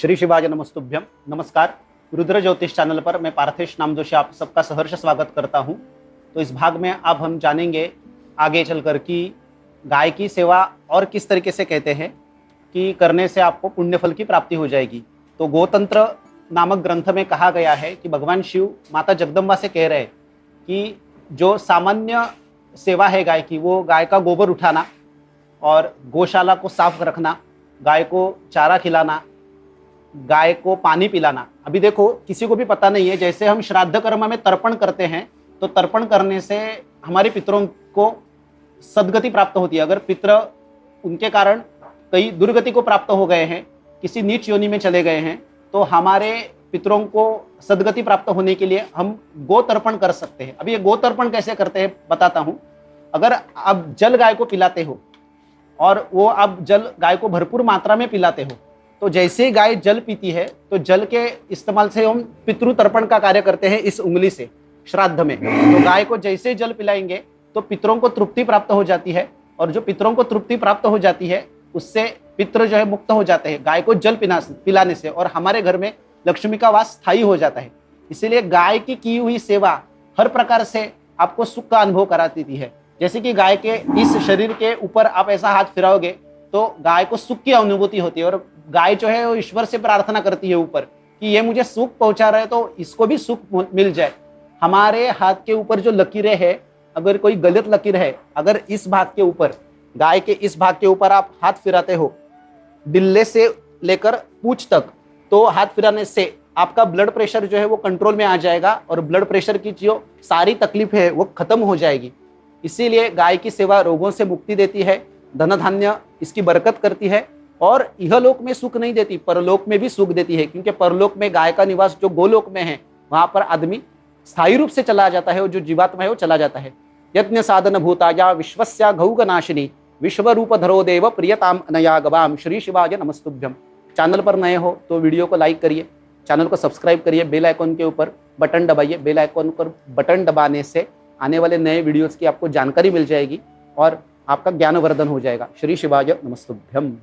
श्री शिवाय नमस्तुभ्यम। नमस्कार। रुद्र ज्योतिष चैनल पर मैं पार्थेश नामजोशी आप सबका सहर्ष स्वागत करता हूं। तो इस भाग में अब हम जानेंगे आगे चलकर कि गाय की सेवा और किस तरीके से कहते हैं कि करने से आपको पुण्य फल की प्राप्ति हो जाएगी। तो गोतंत्र नामक ग्रंथ में कहा गया है कि भगवान शिव माता जगदम्बा से कह रहे हैं कि जो सामान्य सेवा है गाय की, वो गाय का गोबर उठाना और गौशाला को साफ रखना, गाय को चारा खिलाना, गाय को पानी पिलाना। अभी देखो, किसी को भी पता नहीं है, जैसे हम श्राद्ध कर्म में तर्पण करते हैं तो तर्पण करने से हमारे पितरों को सद्गति प्राप्त होती है। अगर पितर उनके कारण कई दुर्गति को प्राप्त हो गए हैं, किसी नीच योनि में चले गए हैं, तो हमारे पितरों को सद्गति प्राप्त होने के लिए हम गो तर्पण कर सकते हैं। अभी ये गो तर्पण कैसे करते हैं बताता हूँ। अगर आप जल गाय को पिलाते हो और वो आप जल गाय को भरपूर मात्रा में पिलाते हो, तो जैसे ही गाय जल पीती है तो जल के इस्तेमाल से हम पितृ तर्पण का कार्य करते हैं इस उंगली से श्राद्ध में। तो गाय को जैसे ही जल पिलाएंगे तो पितरों को तृप्ति प्राप्त हो जाती है, और जो पितरों को तृप्ति प्राप्त हो जाती है उससे पितृ जो है मुक्त हो जाते हैं गाय को जल पिलाने से, और हमारे घर में लक्ष्मी का वास स्थायी हो जाता है। इसीलिए गाय की हुई सेवा हर प्रकार से आपको सुख का अनुभव कराती है। जैसे कि गाय के इस शरीर के ऊपर आप ऐसा हाथ फिराओगे तो गाय को सुख की अनुभूति होती है, और गाय जो है वो ईश्वर से प्रार्थना करती है ऊपर कि ये मुझे सुख पहुंचा रहा है तो इसको भी सुख मिल जाए। हमारे हाथ के ऊपर जो लकीरें हैं, अगर कोई गलत लकीर है, अगर इस भाग के ऊपर, गाय के इस भाग के ऊपर आप हाथ फिराते हो डिल्ले से लेकर पूंछ तक, तो हाथ फिराने से आपका ब्लड प्रेशर जो है वो कंट्रोल में आ जाएगा, और ब्लड प्रेशर की जो सारी तकलीफ है वो खत्म हो जाएगी। इसीलिए गाय की सेवा रोगों से मुक्ति देती है, धन धान्य इसकी बरकत करती है, और इहलोक में सुख नहीं देती, परलोक में भी सुख देती है। क्योंकि परलोक में गाय का निवास जो गोलोक में है, वहां पर आदमी स्थायी रूप से चला जाता है, और जो जीवात्मा है वो चला जाता है। यज्ञ साधन भूताया विश्वस्या गौगनाशिनी विश्व रूप धरो देव प्रियताम अनया गवाम। श्री शिवाय नमस्तुभ्यम। चैनल पर नए हो तो वीडियो को लाइक करिए, चैनल को सब्सक्राइब करिए, बेल आइकॉन के ऊपर बटन दबाइए। बेल आइकॉन पर बटन दबाने से आने वाले नए वीडियोस की आपको जानकारी मिल जाएगी और आपका ज्ञानवर्धन हो जाएगा। श्री शिवाय नमस्तुभ्यम।